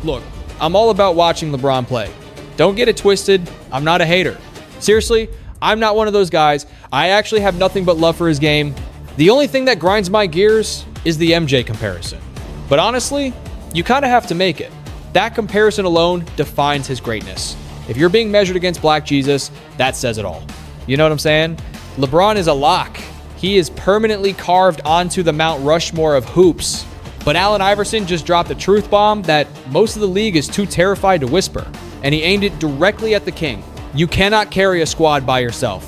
Look, I'm all about watching LeBron play. Don't get it twisted, I'm not a hater. Seriously, I'm not one of those guys. I actually have nothing but love for his game. The only thing that grinds my gears is the MJ comparison. But honestly, you kind of have to make it. That comparison alone defines his greatness. If you're being measured against Black Jesus, that says it all. You know what I'm saying? LeBron is a lock. He is permanently carved onto the Mount Rushmore of hoops. But Allen Iverson just dropped a truth bomb that most of the league is too terrified to whisper, and he aimed it directly at the king. You cannot carry a squad by yourself.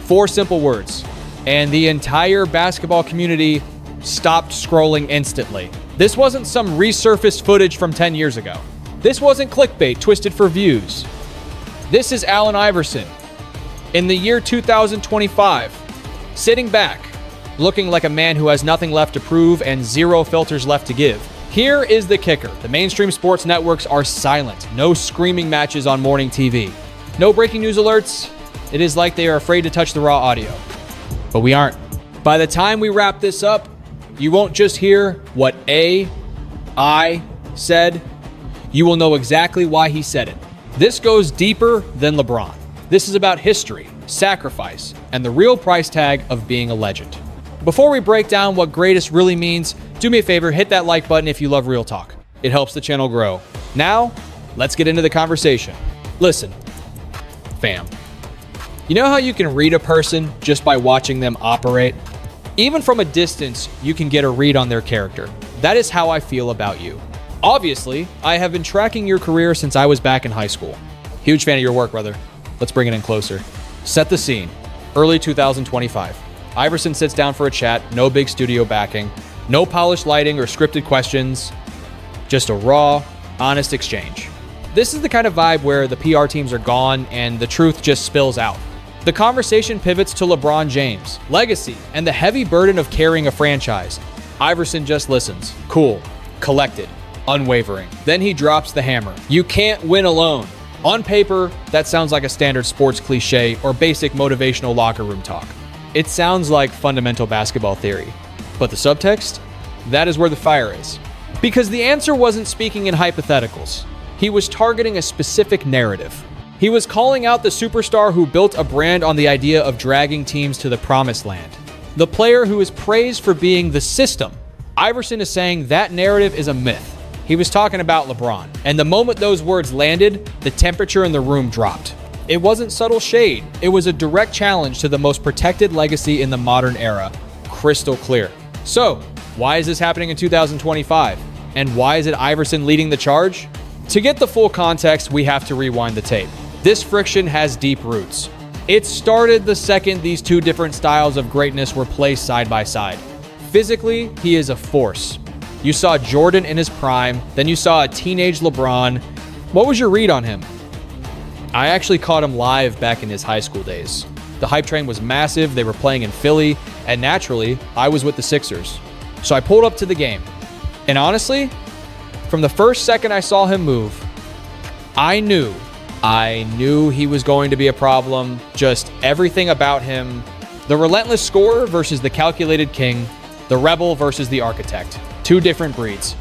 4 simple words. And the entire basketball community stopped scrolling instantly. This wasn't some resurfaced footage from 10 years ago. This wasn't clickbait twisted for views. This is Allen Iverson in the year 2025, sitting back, looking like a man who has nothing left to prove and zero filters left to give. Here is the kicker. The mainstream sports networks are silent. No screaming matches on morning TV. No breaking news alerts. It is like they are afraid to touch the raw audio. But we aren't. By the time we wrap this up, you won't just hear what I said. You will know exactly why he said it. This goes deeper than LeBron. This is about history, sacrifice, and the real price tag of being a legend. Before we break down what greatest really means, do me a favor, hit that like button if you love real talk. It helps the channel grow. Now, let's get into the conversation. Listen, fam. You know how you can read a person just by watching them operate? Even from a distance, you can get a read on their character. That is how I feel about you. Obviously, I have been tracking your career since I was back in high school. Huge fan of your work, brother. Let's bring it in closer. Set the scene. Early 2025. Iverson sits down for a chat, no big studio backing, no polished lighting or scripted questions, just a raw, honest exchange. This is the kind of vibe where the PR teams are gone and the truth just spills out. The conversation pivots to LeBron James, legacy, and the heavy burden of carrying a franchise. Iverson just listens, cool, collected, unwavering. Then he drops the hammer. You can't win alone. On paper, that sounds like a standard sports cliche or basic motivational locker room talk. It sounds like fundamental basketball theory. But the subtext? That is where the fire is. Because the answer wasn't speaking in hypotheticals. He was targeting a specific narrative. He was calling out the superstar who built a brand on the idea of dragging teams to the promised land. The player who is praised for being the system. Iverson is saying that narrative is a myth. He was talking about LeBron. And the moment those words landed, the temperature in the room dropped. It wasn't subtle shade. It was a direct challenge to the most protected legacy in the modern era. Crystal clear. So, why is this happening in 2025? And why is it Iverson leading the charge? To get the full context, we have to rewind the tape. This friction has deep roots. It started the second these two different styles of greatness were placed side by side. Physically, he is a force. You saw Jordan in his prime, then you saw a teenage LeBron. What was your read on him? I actually caught him live back in his high school days. The hype train was massive, they were playing in Philly, and naturally, I was with the Sixers. So I pulled up to the game. And honestly, from the first second I saw him move, I knew he was going to be a problem. Just everything about him. The relentless scorer versus the calculated king. The rebel versus the architect. Two different breeds.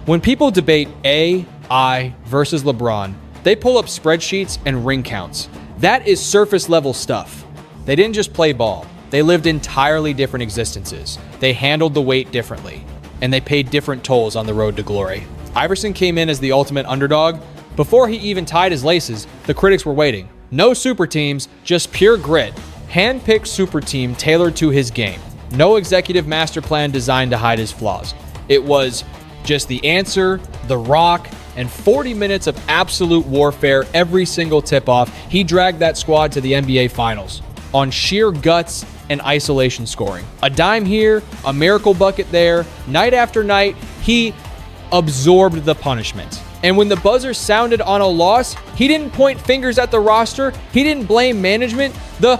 When people debate AI versus LeBron, they pull up spreadsheets and ring counts. That is surface level stuff. They didn't just play ball. They lived entirely different existences. They handled the weight differently, and they paid different tolls on the road to glory. Iverson came in as the ultimate underdog. Before he even tied his laces, the critics were waiting. No super teams, just pure grit. Hand-picked super team tailored to his game. No executive master plan designed to hide his flaws. It was just the answer, the rock, and 40 minutes of absolute warfare every single tip-off. He dragged that squad to the NBA Finals on sheer guts and isolation scoring. A dime here, a miracle bucket there. Night after night, he absorbed the punishment. And when the buzzer sounded on a loss, he didn't point fingers at the roster. He didn't blame management. The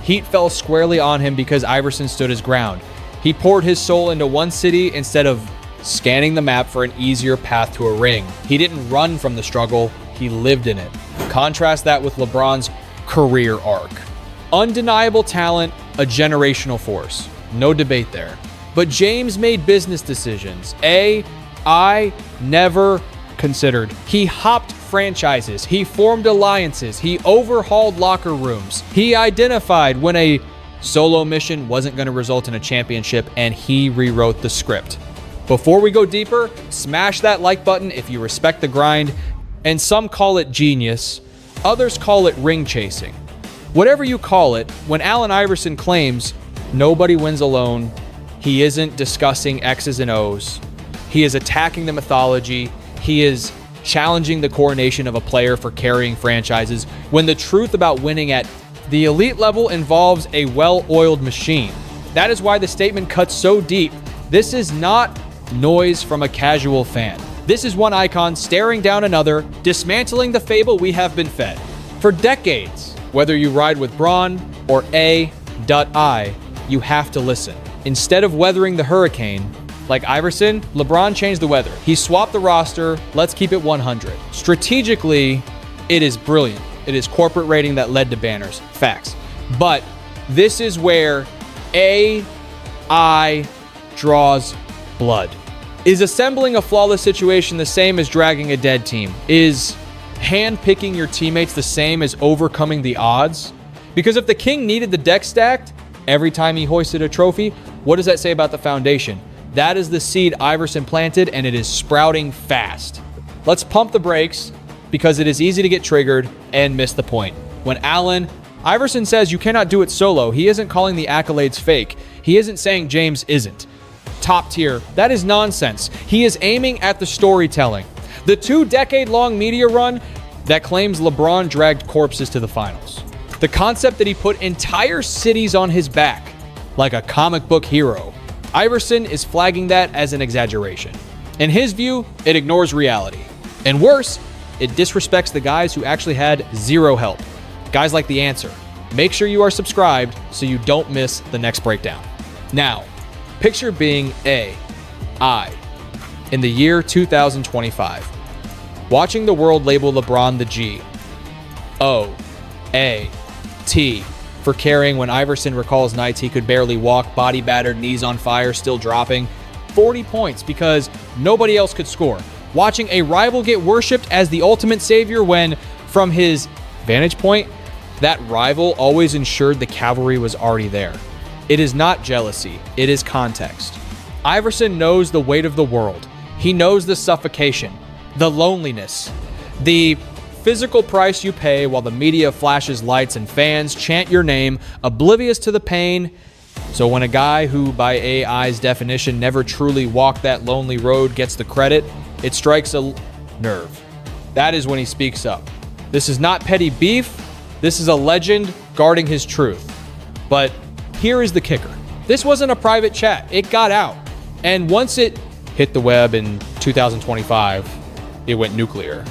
heat fell squarely on him because Iverson stood his ground. He poured his soul into one city instead of scanning the map for an easier path to a ring. He didn't run from the struggle, he lived in it. Contrast that with LeBron's career arc. Undeniable talent, a generational force. No debate there. But James made business decisions. I never considered. He hopped franchises. He formed alliances. He overhauled locker rooms. He identified when a solo mission wasn't going to result in a championship, and he rewrote the script. Before we go deeper, smash that like button if you respect the grind, and some call it genius, others call it ring chasing. Whatever you call it, when Allen Iverson claims nobody wins alone, he isn't discussing X's and O's. He is attacking the mythology. He is challenging the coronation of a player for carrying franchises, when the truth about winning at the elite level involves a well-oiled machine. That is why the statement cuts so deep. This is not noise from a casual fan. This is one icon staring down another, dismantling the fable we have been fed. For decades, whether you ride with Braun or A.I., you have to listen. Instead of weathering the hurricane, like Iverson, LeBron changed the weather. He swapped the roster. Let's keep it 100. Strategically, it is brilliant. It is corporate rating that led to banners. Facts. But this is where AI draws blood. Is assembling a flawless situation the same as dragging a dead team? Is hand-picking your teammates the same as overcoming the odds? Because if the king needed the deck stacked every time he hoisted a trophy, what does that say about the foundation? That is the seed Iverson planted, and it is sprouting fast. Let's pump the brakes, because it is easy to get triggered and miss the point. When Iverson says you cannot do it solo, he isn't calling the accolades fake. He isn't saying James isn't top tier. That is nonsense. He is aiming at the storytelling. The 2-decade-long media run that claims LeBron dragged corpses to the finals. The concept that he put entire cities on his back, like a comic book hero. Iverson is flagging that as an exaggeration. In his view, it ignores reality. And worse, it disrespects the guys who actually had zero help. Guys like The Answer. Make sure you are subscribed so you don't miss the next breakdown. Now, picture being AI in the year 2025. Watching the world label LeBron the G. O-A-T for carrying when Iverson recalls nights he could barely walk, body battered, knees on fire, still dropping 40 points because nobody else could score. Watching a rival get worshipped as the ultimate savior when, from his vantage point, that rival always ensured the cavalry was already there. It is not jealousy, it is context. Iverson knows the weight of the world. He knows the suffocation, the loneliness, the physical price you pay while the media flashes lights and fans chant your name, oblivious to the pain. So when a guy who, by AI's definition, never truly walked that lonely road gets the credit, it strikes a nerve. That is when he speaks up. This is not petty beef. This is a legend guarding his truth. But here is the kicker. This wasn't a private chat. It got out. And once it hit the web in 2025, it went nuclear.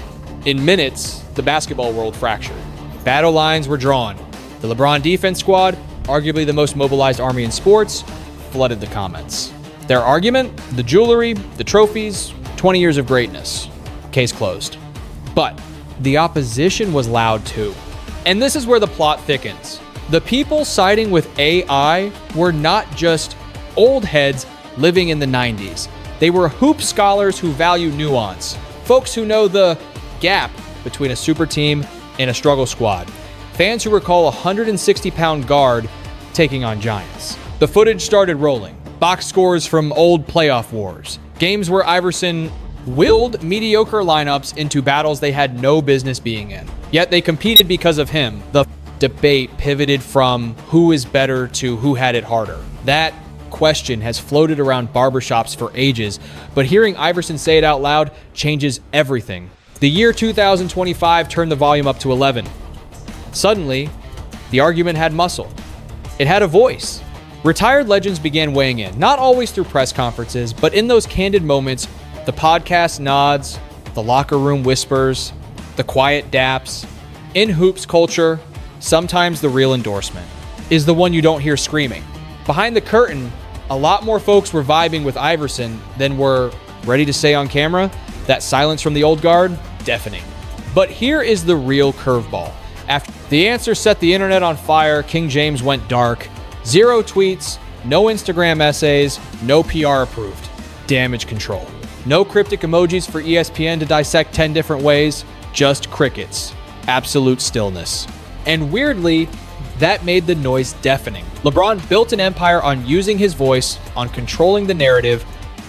In minutes, the basketball world fractured. Battle lines were drawn. The LeBron defense squad, arguably the most mobilized army in sports, flooded the comments. Their argument, the jewelry, the trophies, 20 years of greatness. Case closed. But the opposition was loud too. And this is where the plot thickens. The people siding with AI were not just old heads living in the 90s. They were hoop scholars who value nuance. Folks who know the gap between a super team and a struggle squad. Fans who recall a 160-pound guard taking on giants. The footage started rolling. Box scores from old playoff wars. Games where Iverson willed mediocre lineups into battles they had no business being in. Yet they competed because of him. The debate pivoted from who is better to who had it harder. That question has floated around barbershops for ages, but hearing Iverson say it out loud changes everything. The year 2025 turned the volume up to 11. Suddenly, the argument had muscle. It had a voice. Retired legends began weighing in, not always through press conferences, but in those candid moments, the podcast nods, the locker room whispers, the quiet daps. In hoops culture, sometimes the real endorsement is the one you don't hear screaming. Behind the curtain, a lot more folks were vibing with Iverson than were ready to say on camera. That silence from the old guard, deafening. But here is the real curveball. After The Answer set the internet on fire, King James went dark. 0 tweets, no Instagram essays, no PR approved. Damage control. No cryptic emojis for ESPN to dissect 10 different ways, just crickets. Absolute stillness. And weirdly, that made the noise deafening. LeBron built an empire on using his voice, on controlling the narrative,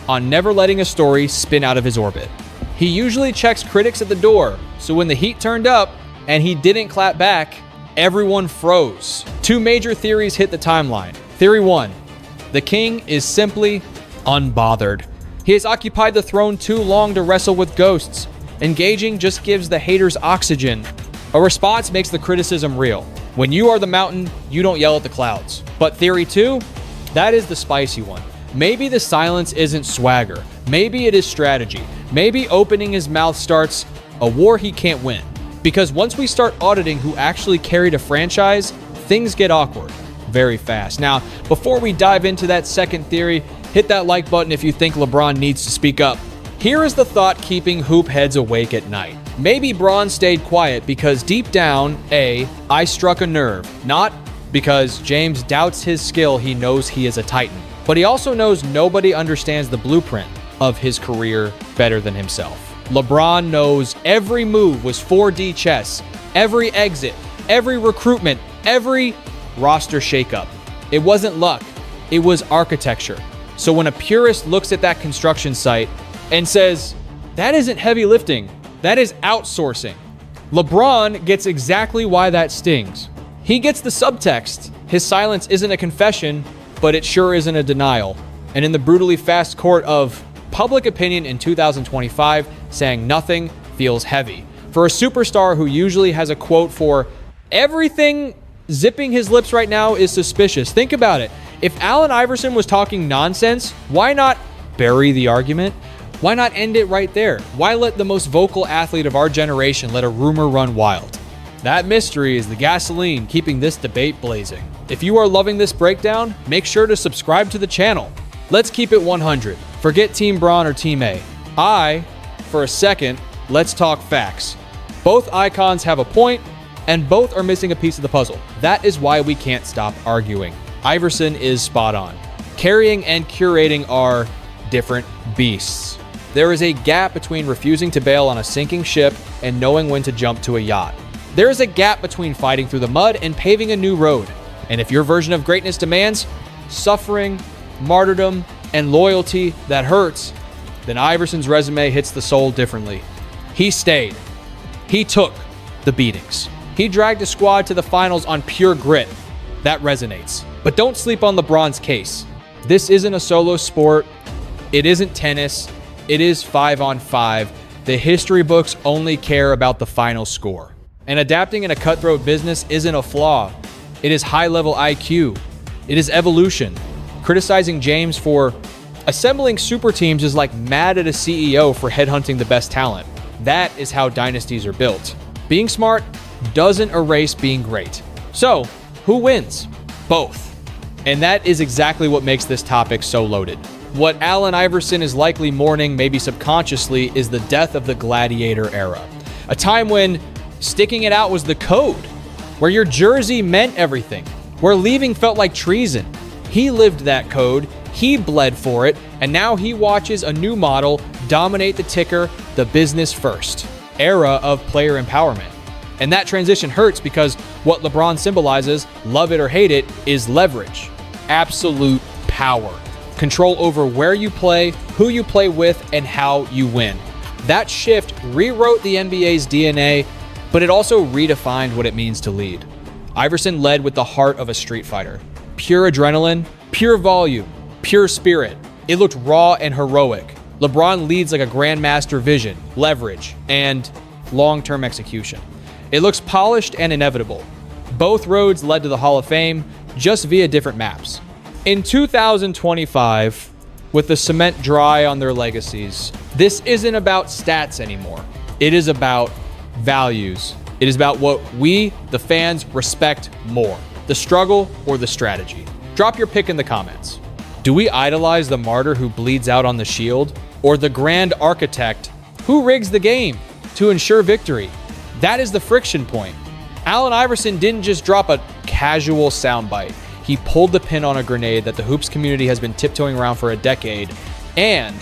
on never letting a story spin out of his orbit. He usually checks critics at the door, so when the heat turned up and he didn't clap back, everyone froze. Two major theories hit the timeline. Theory 1, the king is simply unbothered. He has occupied the throne too long to wrestle with ghosts. Engaging just gives the haters oxygen. A response makes the criticism real. When you are the mountain, you don't yell at the clouds. But theory 2, that is the spicy one. Maybe the silence isn't swagger. Maybe it is strategy. Maybe opening his mouth starts a war he can't win. Because once we start auditing who actually carried a franchise, things get awkward very fast. Now, before we dive into that second theory, hit that like button if you think LeBron needs to speak up. Here is the thought keeping hoop heads awake at night. Maybe Bron stayed quiet because deep down, I struck a nerve. Not because James doubts his skill, he knows he is a titan. But he also knows nobody understands the blueprint of his career better than himself. LeBron knows every move was 4D chess, every exit, every recruitment, every roster shakeup. It wasn't luck, it was architecture. So when a purist looks at that construction site and says, that isn't heavy lifting, that is outsourcing, LeBron gets exactly why that stings. He gets the subtext. His silence isn't a confession, but it sure isn't a denial. And in the brutally fast court of public opinion in 2025, saying nothing feels heavy. For a superstar who usually has a quote for everything zipping his lips right now is suspicious. Think about it. If Allen Iverson was talking nonsense, why not bury the argument? Why not end it right there? Why let the most vocal athlete of our generation let a rumor run wild? That mystery is the gasoline keeping this debate blazing. If you are loving this breakdown, make sure to subscribe to the channel. Let's keep it 100. Forget Team Bron or Team A. For a second, let's talk facts. Both icons have a point, and both are missing a piece of the puzzle. That is why we can't stop arguing. Iverson is spot on. Carrying and curating are different beasts. There is a gap between refusing to bail on a sinking ship and knowing when to jump to a yacht. There is a gap between fighting through the mud and paving a new road. And if your version of greatness demands suffering, martyrdom, and loyalty that hurts, then Iverson's resume hits the soul differently. He stayed. He took the beatings. He dragged a squad to the finals on pure grit. That resonates. But don't sleep on LeBron's case. This isn't a solo sport. It isn't tennis. It is 5-on-5. The history books only care about the final score. And adapting in a cutthroat business isn't a flaw. It is high-level IQ. It is evolution. Criticizing James for assembling super teams is like mad at a CEO for headhunting the best talent. That is how dynasties are built. Being smart doesn't erase being great. So, who wins? Both. And that is exactly what makes this topic so loaded. What Allen Iverson is likely mourning, maybe subconsciously, is the death of the gladiator era. A time when sticking it out was the code, where your jersey meant everything, where leaving felt like treason. He lived that code, he bled for it, and now he watches a new model dominate the ticker, the business first era of player empowerment. And that transition hurts because what LeBron symbolizes, love it or hate it, is leverage, absolute power, control over where you play, who you play with, and how you win. That shift rewrote the NBA's DNA, but it also redefined what it means to lead. Iverson led with the heart of a street fighter. Pure adrenaline, pure volume, pure spirit. It looked raw and heroic. LeBron leads like a grandmaster vision, leverage, and long-term execution. It looks polished and inevitable. Both roads led to the Hall of Fame, just via different maps. In 2025, with the cement dry on their legacies, this isn't about stats anymore. It is about values. It is about what we, the fans, respect more, the struggle or the strategy. Drop your pick in the comments. Do we idolize the martyr who bleeds out on the shield, or the grand architect who rigs the game to ensure victory? That is the friction point. Allen Iverson didn't just drop a casual soundbite. He pulled the pin on a grenade that the hoops community has been tiptoeing around for a decade, and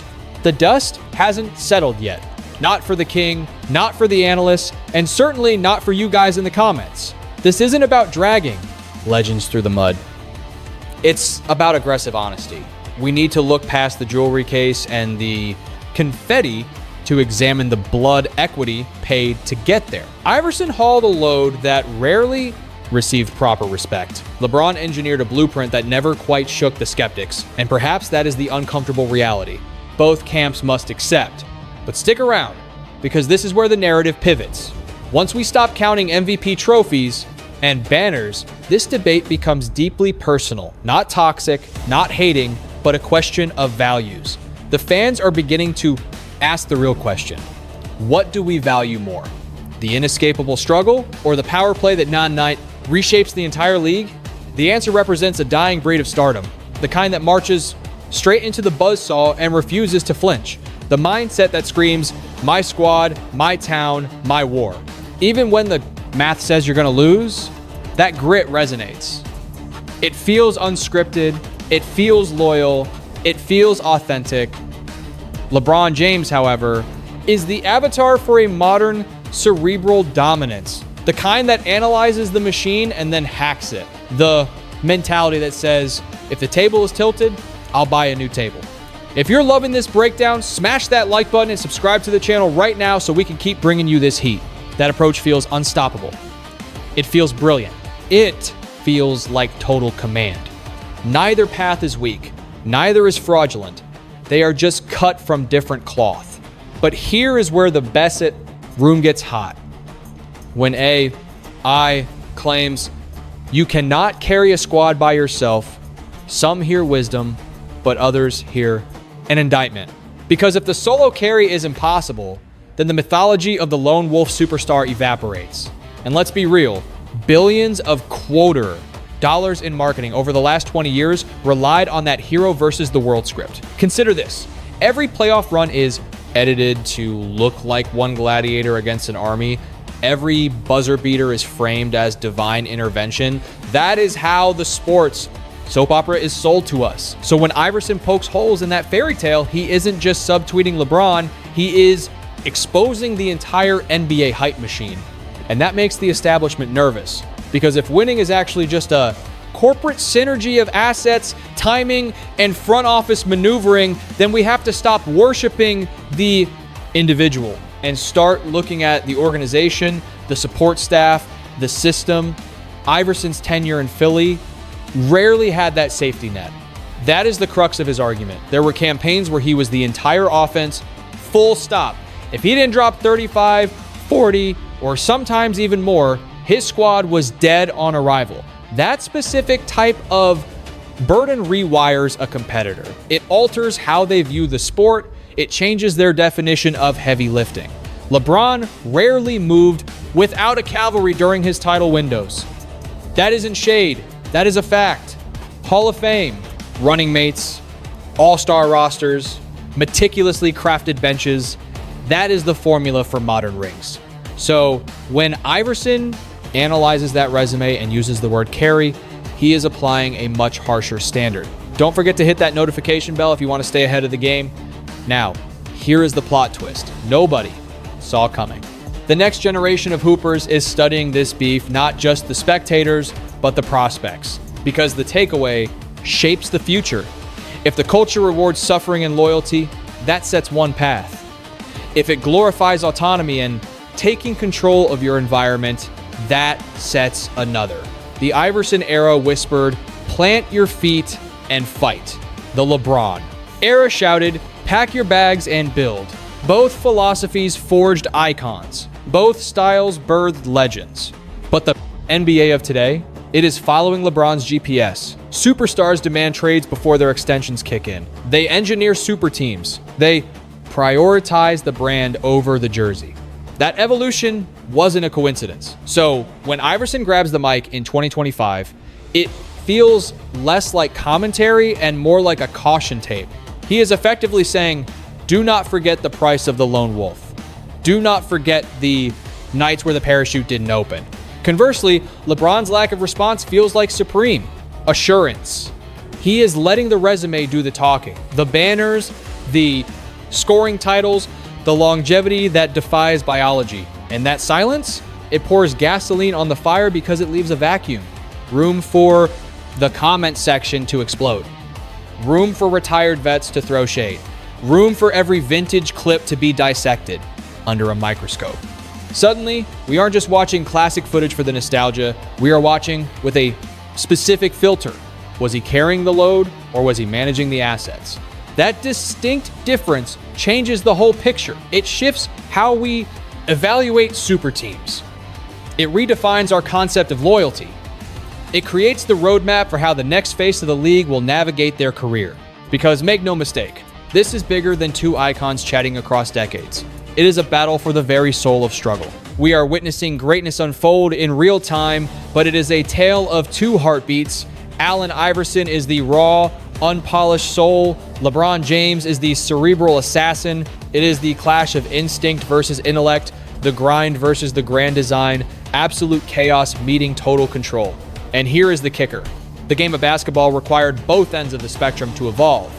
The dust hasn't settled yet. Not for the king, not for the analysts, and certainly not for you guys in the comments. This isn't about dragging legends through the mud. It's about aggressive honesty. We need to look past the jewelry case and the confetti to examine the blood equity paid to get there. Iverson hauled a load that rarely received proper respect. LeBron engineered a blueprint that never quite shook the skeptics, and perhaps that is the uncomfortable reality both camps must accept. But stick around, because this is where the narrative pivots. Once we stop counting MVP trophies and banners, this debate becomes deeply personal, not toxic, not hating, but a question of values. The fans are beginning to ask the real question. What do we value more? The inescapable struggle or the power play that night reshapes the entire league? The answer represents a dying breed of stardom, the kind that marches straight into the buzzsaw and refuses to flinch. The mindset that screams, my squad, my town, my war. Even when the math says you're going to lose, that grit resonates. It feels unscripted, it feels loyal, it feels authentic. LeBron James, however, is the avatar for a modern cerebral dominance. The kind that analyzes the machine and then hacks it. The mentality that says, if the table is tilted, I'll buy a new table. If you're loving this breakdown, smash that like button and subscribe to the channel right now so we can keep bringing you this heat. That approach feels unstoppable. It feels brilliant. It feels like total command. Neither path is weak. Neither is fraudulent. They are just cut from different cloth. But here is where the Bassett room gets hot. When I claims you cannot carry a squad by yourself, some hear wisdom, but others hear an indictment. Because if the solo carry is impossible, then the mythology of the lone wolf superstar evaporates. And let's be real, billions of quarter dollars in marketing over the last 20 years relied on that hero versus the world script. Consider this. Every playoff run is edited to look like one gladiator against an army. Every buzzer beater is framed as divine intervention. That is how the sports soap opera is sold to us. So when Iverson pokes holes in that fairy tale, he isn't just subtweeting LeBron, he is exposing the entire NBA hype machine. And that makes the establishment nervous. Because if winning is actually just a corporate synergy of assets, timing, and front office maneuvering, then we have to stop worshiping the individual and start looking at the organization, the support staff, the system. Iverson's tenure in Philly rarely had that safety net. That is the crux of his argument. There were campaigns where he was the entire offense, full stop. If he didn't drop 35, 40, or sometimes even more, his squad was dead on arrival. That specific type of burden rewires a competitor. It alters how they view the sport. It changes their definition of heavy lifting. LeBron rarely moved without a cavalry during his title windows. That isn't shade. That is a fact. Hall of Fame, running mates, all-star rosters, meticulously crafted benches. That is the formula for modern rings. So when Iverson analyzes that resume and uses the word carry, he is applying a much harsher standard. Don't forget to hit that notification bell if you want to stay ahead of the game. Now, here is the plot twist. Nobody saw coming. The next generation of hoopers is studying this beef, not just the spectators, but the prospects, because the takeaway shapes the future. If the culture rewards suffering and loyalty, that sets one path. If it glorifies autonomy and taking control of your environment, that sets another. The Iverson era whispered, plant your feet and fight. The LeBron era shouted, pack your bags and build. Both philosophies forged icons. Both styles birthed legends. But the NBA of today, it is following LeBron's GPS. Superstars demand trades before their extensions kick in. They engineer super teams. They prioritize the brand over the jersey. That evolution wasn't a coincidence. So when Iverson grabs the mic in 2025, it feels less like commentary and more like a caution tape. He is effectively saying, do not forget the price of the lone wolf. Do not forget the nights where the parachute didn't open. Conversely, LeBron's lack of response feels like supreme assurance. He is letting the resume do the talking. The banners, the scoring titles, the longevity that defies biology. And that silence, it pours gasoline on the fire because it leaves a vacuum. Room for the comment section to explode. Room for retired vets to throw shade. Room for every vintage clip to be dissected under a microscope. Suddenly, we aren't just watching classic footage for the nostalgia, we are watching with a specific filter. Was he carrying the load or was he managing the assets? That distinct difference changes the whole picture. It shifts how we evaluate super teams. It redefines our concept of loyalty. It creates the roadmap for how the next face of the league will navigate their career. Because make no mistake, this is bigger than two icons chatting across decades. It is a battle for the very soul of struggle. We are witnessing greatness unfold in real time, but it is a tale of two heartbeats. Allen Iverson is the raw, unpolished soul. LeBron James is the cerebral assassin. It is the clash of instinct versus intellect, the grind versus the grand design, absolute chaos meeting total control. And here is the kicker. The game of basketball required both ends of the spectrum to evolve.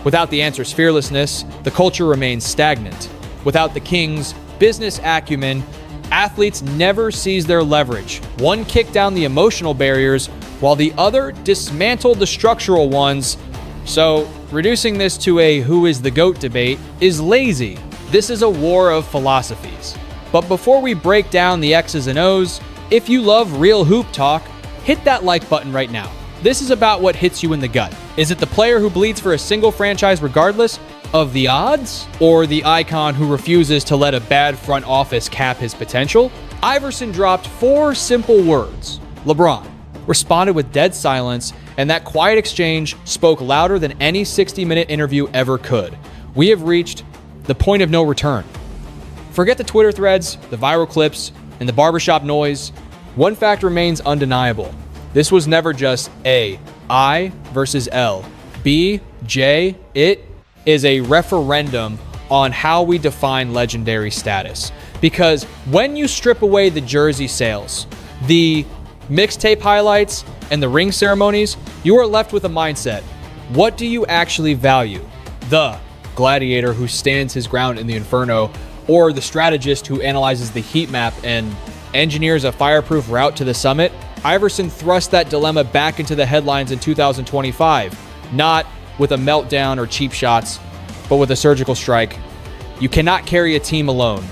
Without the answer's fearlessness, the culture remains stagnant. Without the king's business acumen, athletes never seize their leverage. One kicked down the emotional barriers, while the other dismantled the structural ones. So, reducing this to a who is the GOAT debate is lazy. This is a war of philosophies. But before we break down the X's and O's, if you love real hoop talk, hit that like button right now. This is about what hits you in the gut. Is it the player who bleeds for a single franchise regardless of the odds, or the icon who refuses to let a bad front office cap his potential? Iverson dropped 4 simple words. LeBron responded with dead silence, and that quiet exchange spoke louder than any 60-minute interview ever could. We have reached the point of no return. Forget the Twitter threads, the viral clips, and the barbershop noise. One fact remains undeniable. This was never just A, I versus L, B, J, it is a referendum on how we define legendary status. Because when you strip away the jersey sales, the mixtape highlights, and the ring ceremonies, you are left with a mindset. What do you actually value? The gladiator who stands his ground in the inferno, or the strategist who analyzes the heat map and engineers a fireproof route to the summit? Iverson thrust that dilemma back into the headlines in 2025, not with a meltdown or cheap shots, but with a surgical strike. You cannot carry a team alone.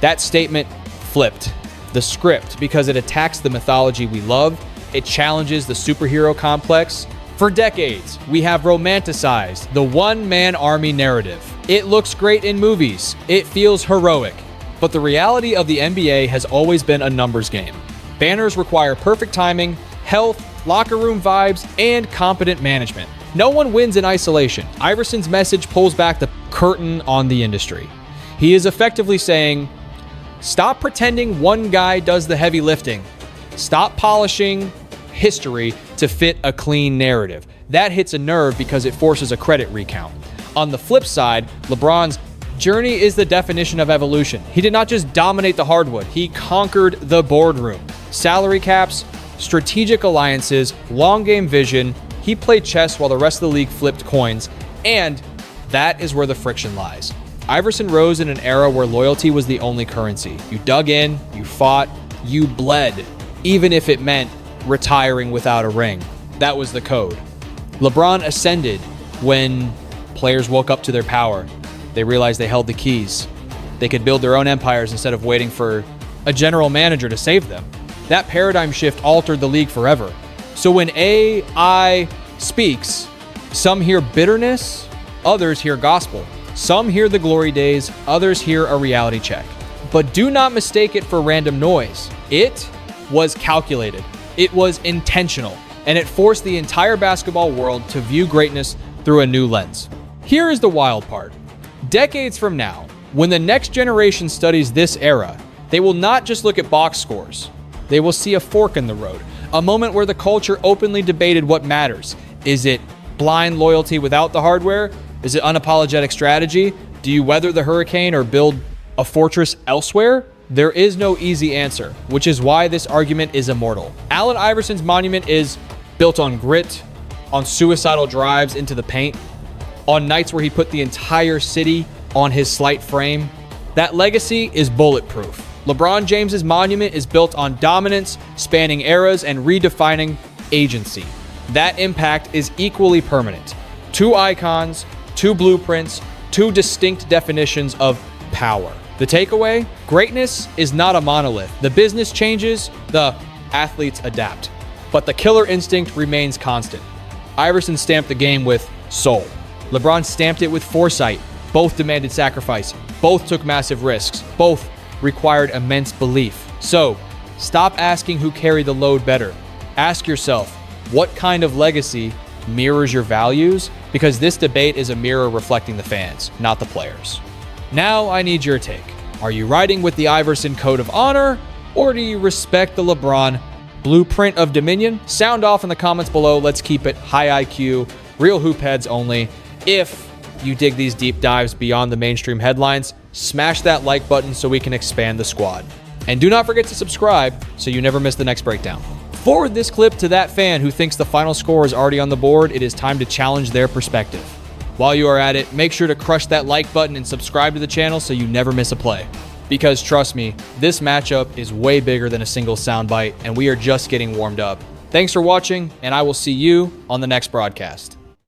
That statement flipped the script because it attacks the mythology we love. It challenges the superhero complex. For decades, we have romanticized the one-man army narrative. It looks great in movies. It feels heroic. But the reality of the NBA has always been a numbers game. Banners require perfect timing, health, locker room vibes, and competent management. No one wins in isolation. Iverson's message pulls back the curtain on the industry. He is effectively saying, stop pretending one guy does the heavy lifting. Stop polishing history to fit a clean narrative. That hits a nerve because it forces a credit recount. On the flip side, LeBron's journey is the definition of evolution. He did not just dominate the hardwood, he conquered the boardroom. Salary caps, strategic alliances, long game vision. He played chess while the rest of the league flipped coins, and that is where the friction lies. Iverson rose in an era where loyalty was the only currency. You dug in, you fought, you bled, even if it meant retiring without a ring. That was the code. LeBron ascended when players woke up to their power. They realized they held the keys. They could build their own empires instead of waiting for a general manager to save them. That paradigm shift altered the league forever. So when AI speaks, some hear bitterness, others hear gospel. Some hear the glory days, others hear a reality check. But do not mistake it for random noise. It was calculated. It was intentional. And it forced the entire basketball world to view greatness through a new lens. Here is the wild part. Decades from now, when the next generation studies this era, they will not just look at box scores. They will see a fork in the road. A moment where the culture openly debated what matters. Is it blind loyalty without the hardware? Is it unapologetic strategy? Do you weather the hurricane or build a fortress elsewhere? There is no easy answer, which is why this argument is immortal. Allen Iverson's monument is built on grit, on suicidal drives into the paint, on nights where he put the entire city on his slight frame, that legacy is bulletproof. LeBron James's monument is built on dominance, spanning eras, and redefining agency. That impact is equally permanent. Two icons, two blueprints, two distinct definitions of power. The takeaway? Greatness is not a monolith. The business changes, the athletes adapt. But the killer instinct remains constant. Iverson stamped the game with soul. LeBron stamped it with foresight. Both demanded sacrifice. Both took massive risks. Both required immense belief. So, stop asking who carried the load better. Ask yourself, what kind of legacy mirrors your values? Because this debate is a mirror reflecting the fans, not the players. Now I need your take. Are you riding with the Iverson code of honor, or do you respect the LeBron blueprint of dominion? Sound off in the comments below. Let's keep it high IQ, real hoop heads only. If you dig these deep dives beyond the mainstream headlines, smash that like button so we can expand the squad. And do not forget to subscribe so you never miss the next breakdown. Forward this clip to that fan who thinks the final score is already on the board. It is time to challenge their perspective. While you are at it, make sure to crush that like button and subscribe to the channel so you never miss a play. Because trust me, this matchup is way bigger than a single soundbite, and we are just getting warmed up. Thanks for watching, and I will see you on the next broadcast.